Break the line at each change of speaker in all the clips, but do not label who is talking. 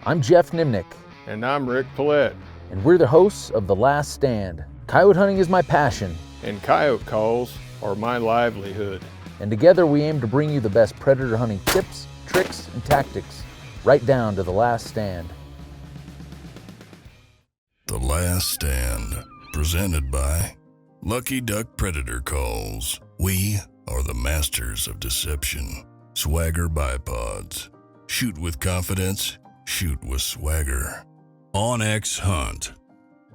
I'm Geoff Nemnich.
And I'm Rick Paillet.
And we're the hosts of The Last Stand. Coyote hunting is my passion.
And coyote calls are my livelihood.
And together we aim to bring you the best predator hunting tips, tricks, and tactics, right down to The Last Stand.
The Last Stand, presented by Lucky Duck Predator Calls. We are the masters of deception. Swagger bipods. Shoot with confidence, shoot with swagger. Onyx Hunt.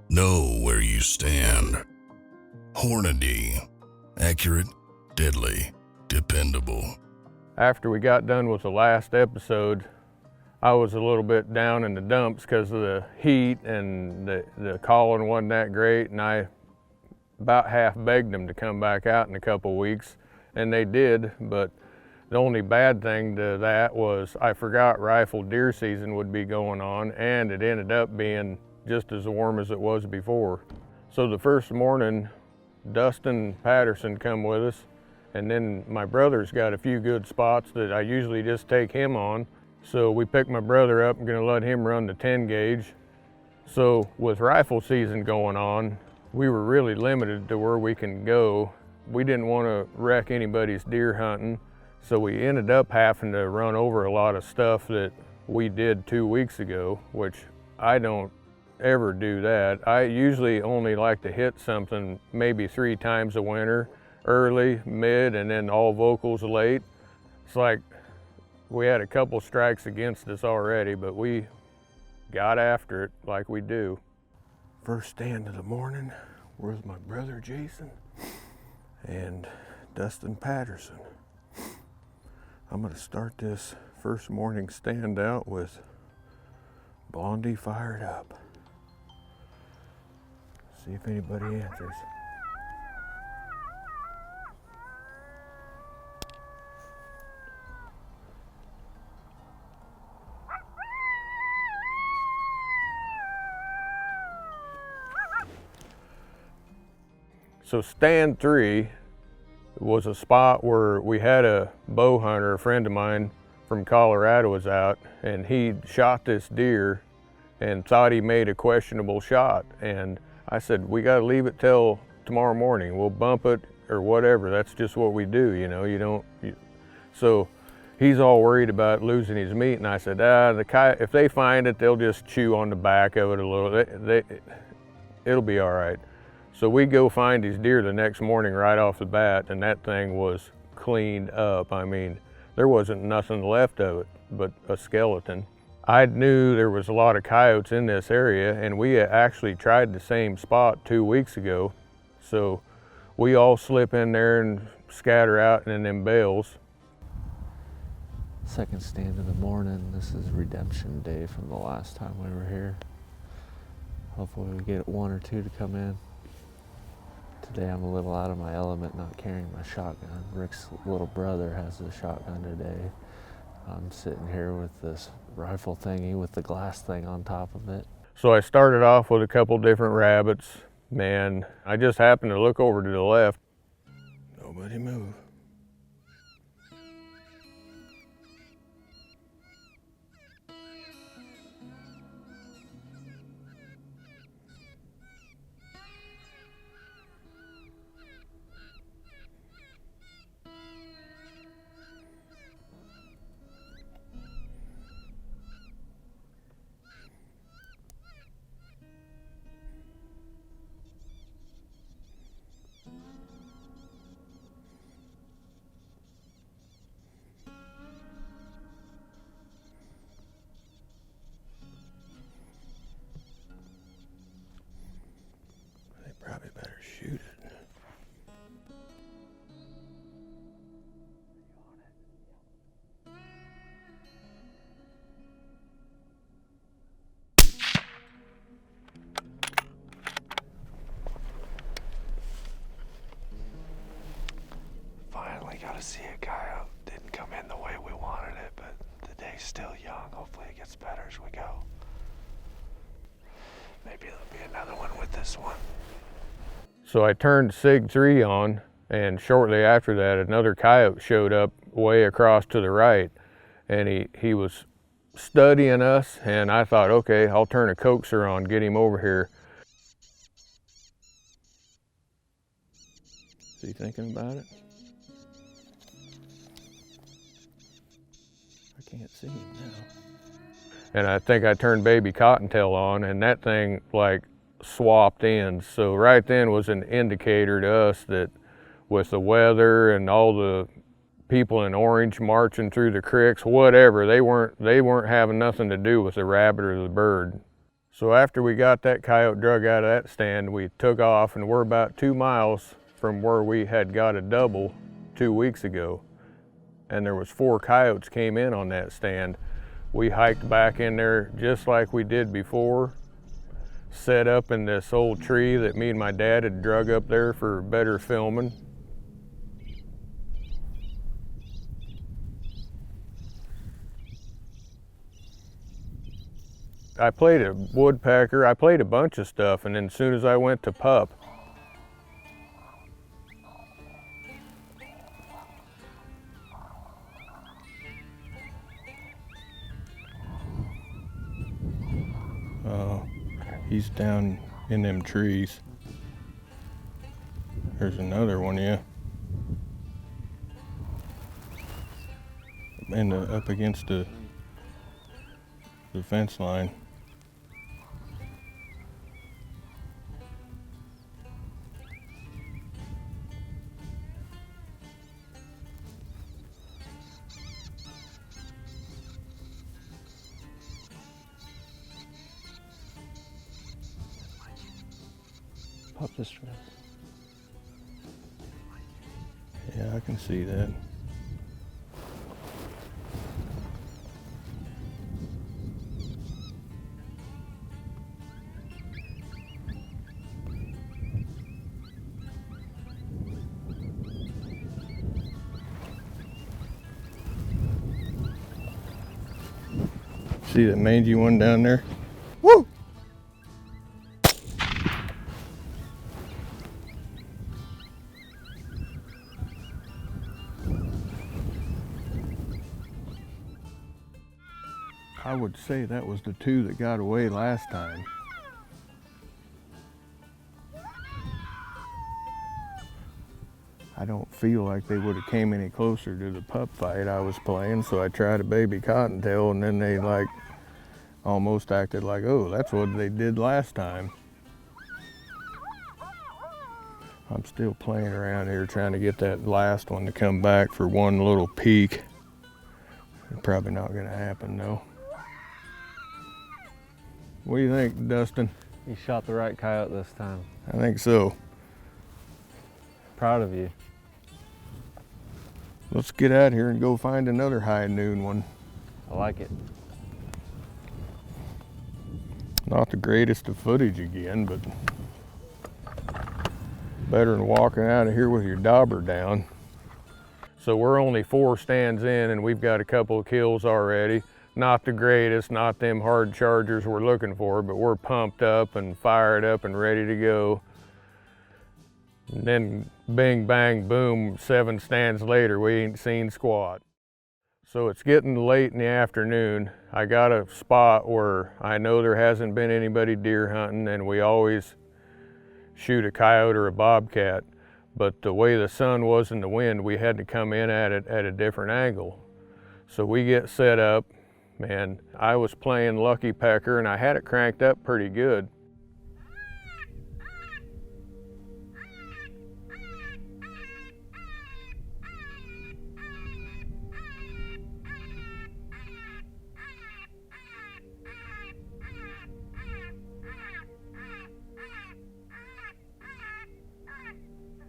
Know where you stand. Hornady. Accurate, deadly, dependable.
After we got done with the last episode, I was a little bit down in the dumps because of the heat and the calling wasn't that great, and I about half begged them to come back out in a couple weeks, and they did. But the only bad thing to that was I forgot rifle deer season would be going on, and it ended up being just as warm as it was before. So the first morning, Dustin and Patterson come with us, and then my brother's got a few good spots that I usually just take him on. So we picked my brother up and gonna let him run the 10 gauge. So with rifle season going on, we were really limited to where we can go. We didn't want to wreck anybody's deer hunting, so we ended up having to run over a lot of stuff that we did 2 weeks ago, which I don't ever do that. I usually only like to hit something maybe 3 times a winter, early, mid, and then all vocals late. It's like we had a couple strikes against us already, but we got after it like we do. First stand of the morning, where's my brother Jason and Dustin Patterson. I'm gonna start this first morning stand out with Blondie fired up. See if anybody answers. So stand 3 was a spot where we had a bow hunter, a friend of mine from Colorado was out, and he shot this deer and thought he made a questionable shot. And I said, we gotta leave it till tomorrow morning. We'll bump it or whatever. That's just what we do, you know, So he's all worried about losing his meat. And I said, if they find it, they'll just chew on the back of it a little. It'll be all right. So we go find his deer the next morning right off the bat, and that thing was cleaned up. I mean, there wasn't nothing left of it but a skeleton. I knew there was a lot of coyotes in this area, and we actually tried the same spot 2 weeks ago. So we all slip in there and scatter out in them bales.
Second stand of the morning. This is redemption day from the last time we were here. Hopefully we get 1 or 2 to come in. Today I'm a little out of my element not carrying my shotgun. Rick's little brother has a shotgun today. I'm sitting here with this rifle thingy with the glass thing on top of it.
So I started off with a couple different rabbits. Man, I just happened to look over to the left. Nobody move. Probably better shoot it.
Finally got to see a coyote. Didn't come in the way we wanted it, but the day's still young. Hopefully it gets better as we go. Maybe there'll be another one with this one.
So I turned Sig 3 on, and shortly after that, another coyote showed up way across to the right, and he was studying us, and I thought, okay, I'll turn a coaxer on, get him over here. Is he thinking about it? I can't see him now. And I think I turned baby cottontail on, and that thing like swapped ends. So right then was an indicator to us that with the weather and all the people in orange marching through the creeks, whatever, they weren't having nothing to do with the rabbit or the bird. So after we got that coyote drug out of that stand, we took off, and we're about 2 miles from where we had got a double 2 weeks ago. And there was 4 coyotes came in on that stand. We hiked back in there just like we did before, set up in this old tree that me and my dad had drug up there for better filming. I played a woodpecker, I played a bunch of stuff, and then as soon as I went to pup, he's down in them trees. There's another one, yeah. And up against the fence line.
Pup distress.
Yeah, I can see that. See that mangy one down there? Woo! I would say that was the 2 that got away last time. I don't feel like they would have came any closer to the pup fight I was playing, so I tried a baby cottontail, and then they like almost acted like, oh, that's what they did last time. I'm still playing around here trying to get that last one to come back for one little peek. Probably not gonna happen though. What do you think, Dustin?
You shot the right coyote this time.
I think so.
Proud of you.
Let's get out here and go find another high noon one.
I like it.
Not the greatest of footage again, but better than walking out of here with your dauber down. So we're only 4 stands in, and we've got a couple of kills already. Not the greatest, not them hard chargers we're looking for, but we're pumped up and fired up and ready to go. And then bing, bang, boom, 7 stands later, we ain't seen squat. So it's getting late in the afternoon. I got a spot where I know there hasn't been anybody deer hunting, and we always shoot a coyote or a bobcat. But the way the sun was in the wind, we had to come in at it at a different angle. So we get set up, and I was playing Lucky Pecker, and I had it cranked up pretty good.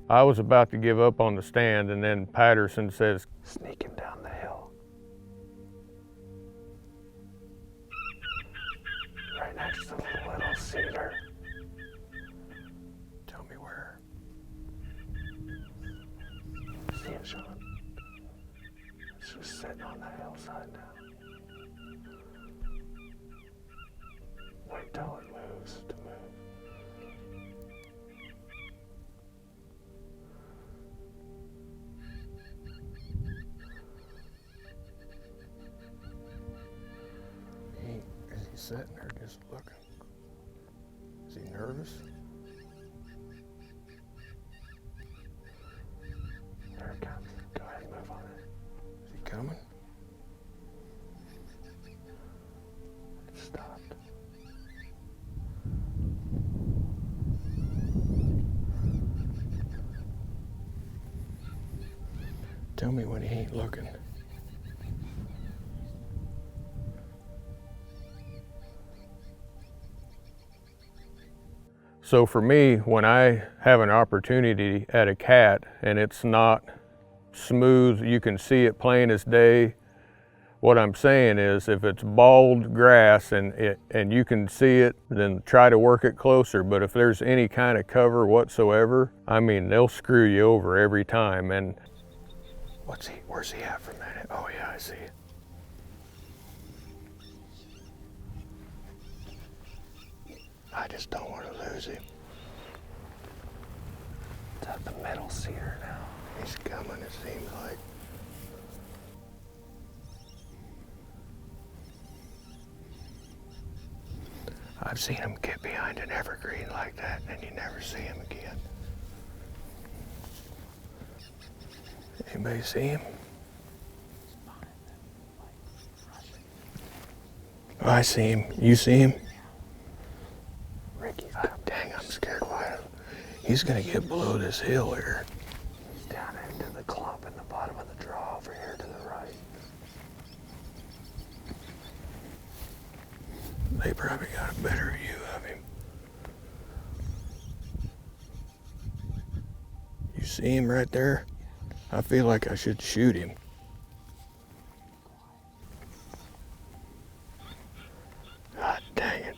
I was about to give up on the stand, and then Patterson says,
Sneaking down the hill. Right next to the little cedar.
tell me where.
See it, Sean? It's just sitting on the hillside now. Wait till it moves to move.
sitting there just looking. Is he nervous?
There it comes. Go ahead and move on it.
Is he coming?
It stopped.
Tell me when he ain't looking. So for me, when I have an opportunity at a cat and it's not smooth, you can see it plain as day. What I'm saying is if it's bald grass and you can see it, then try to work it closer. But if there's any kind of cover whatsoever, I mean, they'll screw you over every time. And where's he at for a minute? Oh yeah, I see it. I just don't want to lose him.
It's at the middle cedar now.
He's coming, it seems like. I've seen him get behind an evergreen like that and you never see him again. Anybody see him? Oh, I see him. You see him?
Ricky's
Dang, I'm scared. Why? He's gonna get below this hill here.
He's down into the clump in the bottom of the draw over here to the right.
They probably got a better view of him. You see him right there? I feel like I should shoot him. God dang it.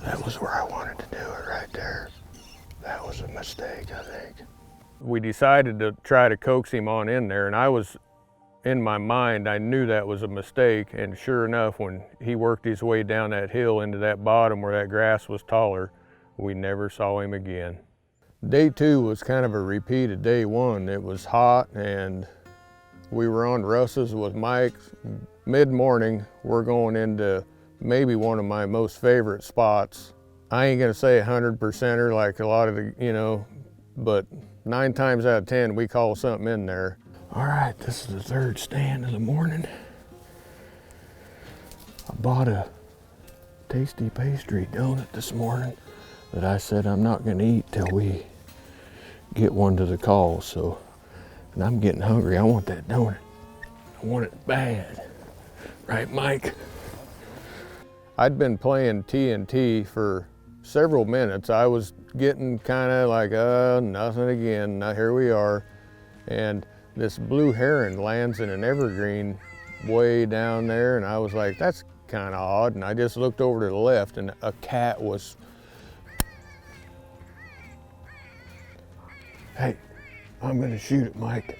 That was where I wanted to do it, right there. That was a mistake, I think. We decided to try to coax him on in there, and I was, in my mind, I knew that was a mistake, and sure enough, when he worked his way down that hill into that bottom where that grass was taller, we never saw him again. Day 2 was kind of a repeat of day 1. It was hot and we were on Russ's with Mike. Mid-morning, we're going into maybe one of my most favorite spots. I ain't gonna say 100%er like a lot of the, but 9 times out of 10, we call something in there. All right, this is the 3rd stand of the morning. I bought a tasty pastry donut this morning that I said I'm not gonna eat till we get one to the call, and I'm getting hungry. I want that donut. I want it bad. Right, Mike? I'd been playing TNT for several minutes. I was getting kind of like, nothing again. Now here we are. And this blue heron lands in an evergreen way down there, and I was like, that's kind of odd. And I just looked over to the left, and a cat was. Hey, I'm gonna shoot it, Mike.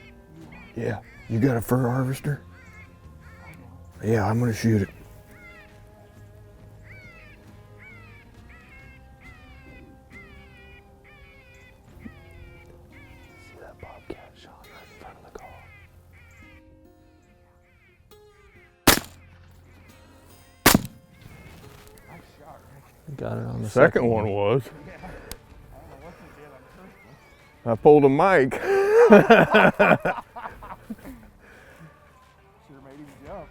Yeah, you got a fur harvester? Yeah, I'm gonna shoot it.
See that bobcat shot right in front of the car?
Nice shot, Rick. Got it on the
Second one was. I pulled a Mike.
Sure made him jump.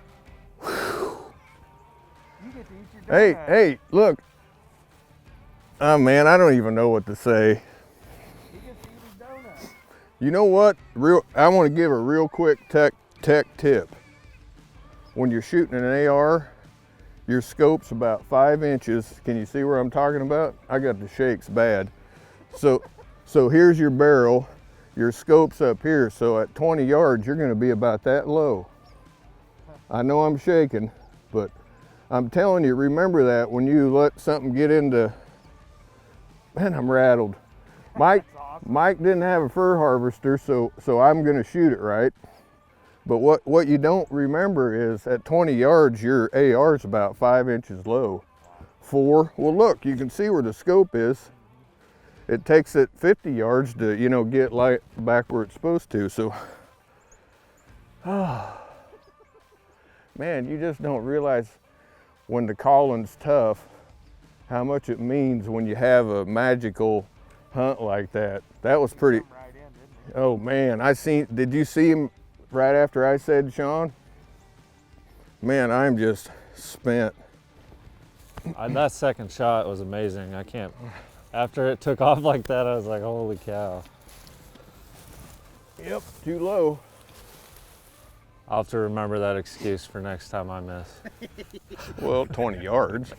You get to eat your donut.
Hey, look. Oh man, I don't even know what to say.
He gets to eat his donut.
You know what? I want to give a real quick tech tip. When you're shooting an AR, your scope's about 5 inches. Can you see where I'm talking about? I got the shakes bad. So here's your barrel, your scope's up here, so at 20 yards, you're gonna be about that low. I know I'm shaking, but I'm telling you, remember that when you let something get into, man, I'm rattled. Mike didn't have a fur harvester, so I'm gonna shoot it right. But what you don't remember is at 20 yards, your AR is about 5 inches low. 4, well look, you can see where the scope is. It takes it 50 yards to, get light back where it's supposed to. So, man, you just don't realize when the calling's tough, how much it means when you have a magical hunt like that. That was pretty,
Right in, didn't it?
oh man, did you see him right after I said Sean? Man, I'm just spent.
That second shot was amazing. I can't, after it took off like that, I was like, holy cow.
Yep, too low.
I'll have to remember that excuse for next time I miss.
Well, 20 yards.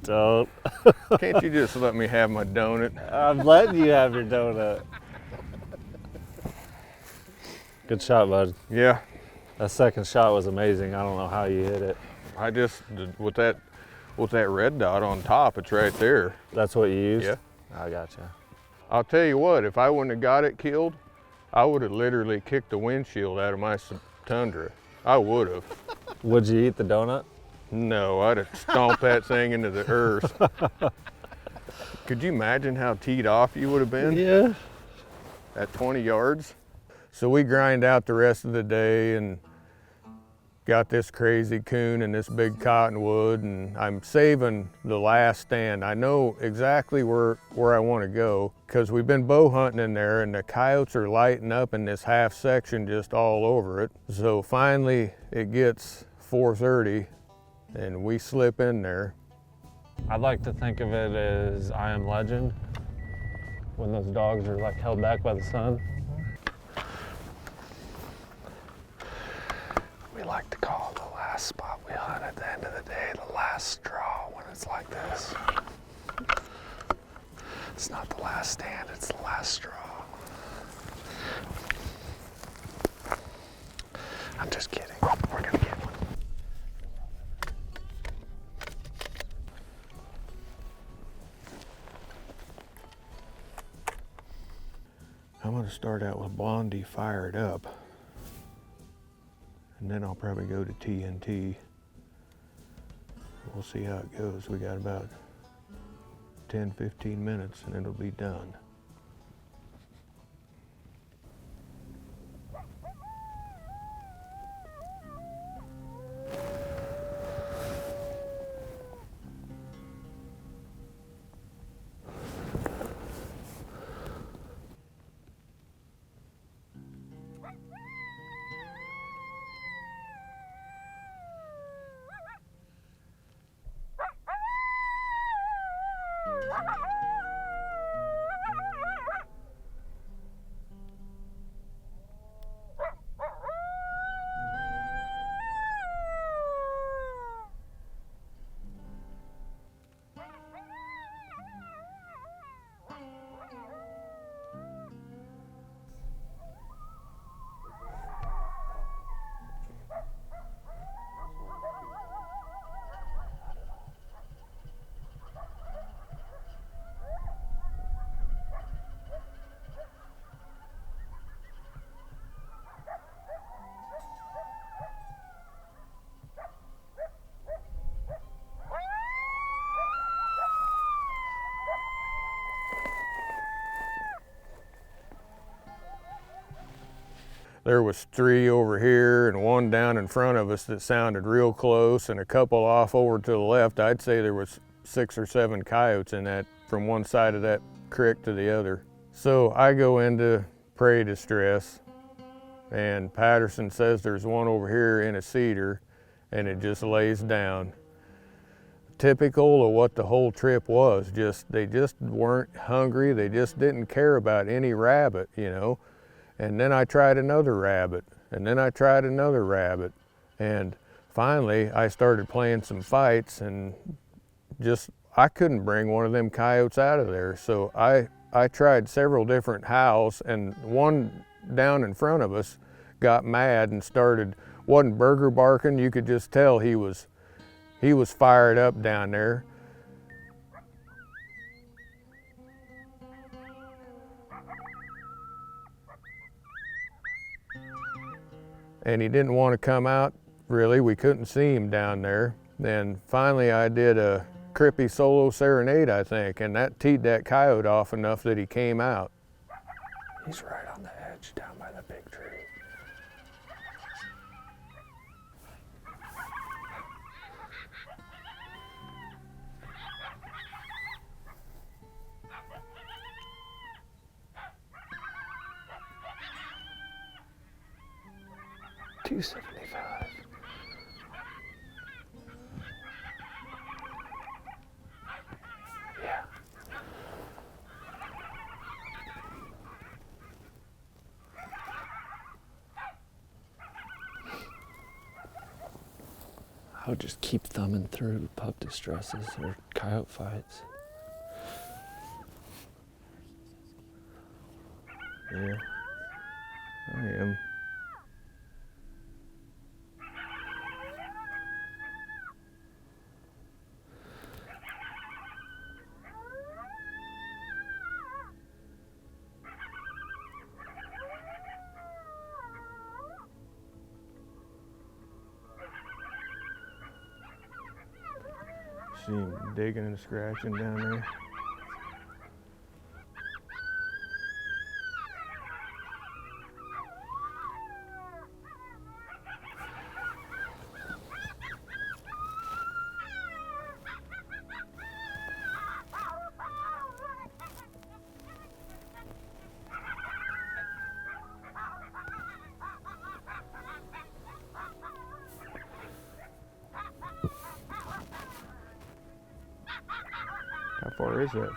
Don't.
Can't you just let me have my donut?
I'm letting you have your donut. Good shot, bud.
Yeah,
That second shot was amazing. I don't know how you hit it.
I just, with that red dot on top, it's right there.
That's what you used?
Yeah.
I gotcha.
I'll tell you what, if I wouldn't have got it killed, I would have literally kicked the windshield out of my Tundra. I would have.
Would you eat the donut?
No, I'd have stomped that thing into the earth. Could you imagine how teed off you would have been?
Yeah.
At 20 yards? So we grind out the rest of the day and got this crazy coon and this big cottonwood, and I'm saving the last stand. I know exactly where I want to go because we've been bow hunting in there and the coyotes are lighting up in this half section just all over it. So finally it gets 4:30 and we slip in there.
I'd like to think of it as I Am Legend, when those dogs are like held back by the sun.
We like to call the last spot we hunt at the end of the day the last straw when it's like this. It's not the last stand, it's the last straw. I'm just kidding. We're gonna get one.
I'm gonna start out with Blondie fired up. And then I'll probably go to TNT. We'll see how it goes. We got about 10, 15 minutes and it'll be done. There was 3 over here and 1 down in front of us that sounded real close and a couple off over to the left. I'd say there was 6 or 7 coyotes in that from one side of that creek to the other. So I go into prey distress and Patterson says there's one over here in a cedar and it just lays down. Typical of what the whole trip was. They just weren't hungry. They just didn't care about any rabbit, you know. And then I tried another rabbit, and then I tried another rabbit. And finally, I started playing some fights and I couldn't bring one of them coyotes out of there. So I tried several different howls, and one down in front of us got mad and wasn't burger barking. You could just tell he was fired up down there. And he didn't want to come out, really. We couldn't see him down there. Then finally I did a Crippy solo serenade, I think, and that teed that coyote off enough that he came out.
He's right on the edge down by the big tree.
275. Yeah. I would just keep thumbing through pup distresses or coyote fights.
Yeah, I am. See him digging and scratching down there. How far is that?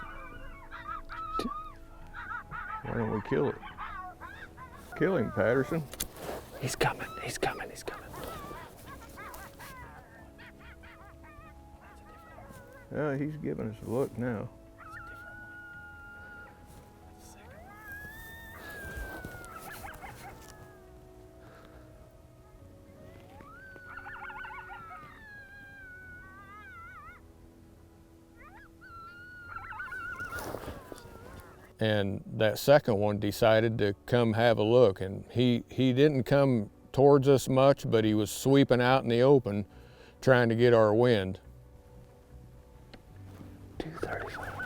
Why don't we kill it? Kill him, Patterson.
He's coming, he's coming, he's coming.
He's giving us a look now. And that second one decided to come have a look, and he didn't come towards us much, but he was sweeping out in the open trying to get our wind.
235.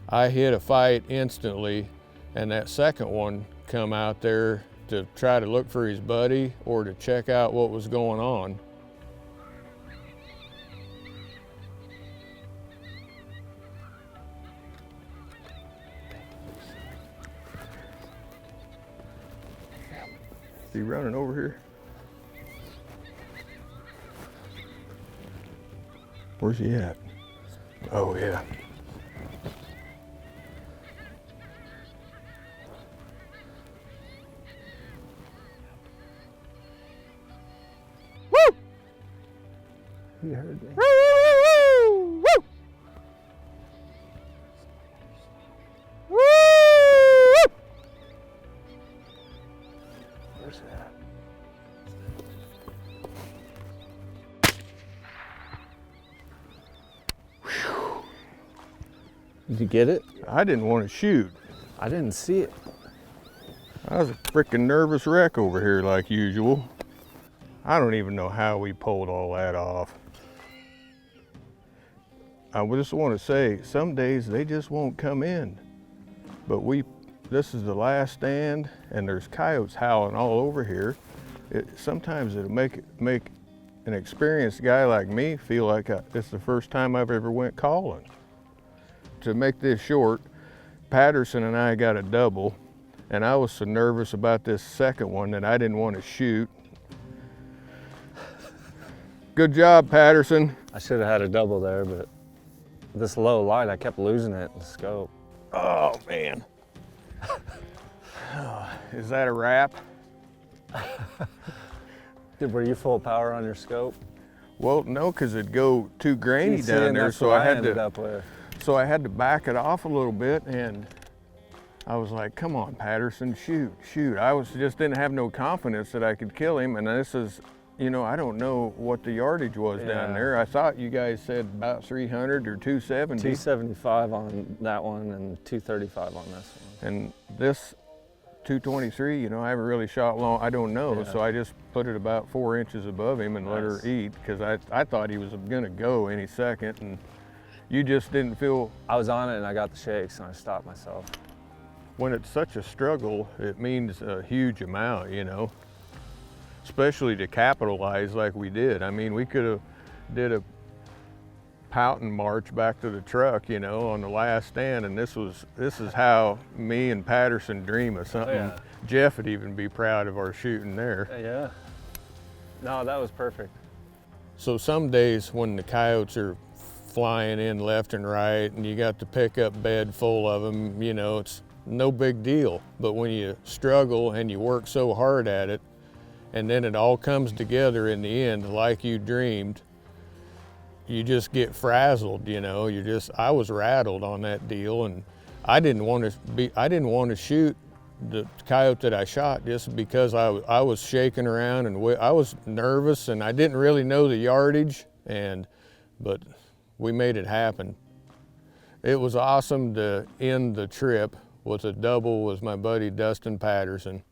I hit a fight instantly, and that second one come out there to try to look for his buddy or to check out what was going on. Is he running over here? Where's he at? Oh yeah.
He heard me. Where's that? Did you get it?
I didn't want to shoot.
I didn't see it.
I was a freaking nervous wreck over here like usual. I don't even know how we pulled all that off. I just want to say, some days they just won't come in. But this is the last stand, and there's coyotes howling all over here. Sometimes it'll make an experienced guy like me feel like it's the first time I've ever went calling. To make this short, Patterson and I got a double, and I was so nervous about this second one that I didn't want to shoot. Good job, Patterson.
I should have had a double there, but this low light, I kept losing it in the scope.
Oh, man. Is that a wrap?
Were you full power on your scope?
Well, no, because it'd go too grainy down there, so I had to back it off a little bit, and I was like, come on, Patterson, shoot. I just didn't have no confidence that I could kill him, and this is, you know, I don't know what the yardage was down there. I thought you guys said about 300 or 270.
275 on that one and 235 on this one.
And this 223, you know, I haven't really shot long, I don't know, so I just put it about 4 inches above him and let her eat, because I thought he was gonna go any second, and You just didn't feel,
I was on it and I got the shakes and I stopped myself.
when it's such a struggle, it means a huge amount, you know, especially to capitalize like we did. I mean, we could have did a pouting march back to the truck, you know, on the last stand, and this is how me and Patterson dream of something.
Yeah.
Geoff would even be proud of our shooting there.
Yeah. No, that was perfect.
So some days when the coyotes are flying in left and right and you got the pickup bed full of them, you know, it's no big deal. But when you struggle and you work so hard at it, and then it all comes together in the end like you dreamed, you just get frazzled, you know. I was rattled on that deal, and I didn't want to shoot the coyote that I shot just because I was shaking around and I was nervous and I didn't really know the yardage, but we made it happen. It was awesome to end the trip with a double with my buddy Dustin Patterson.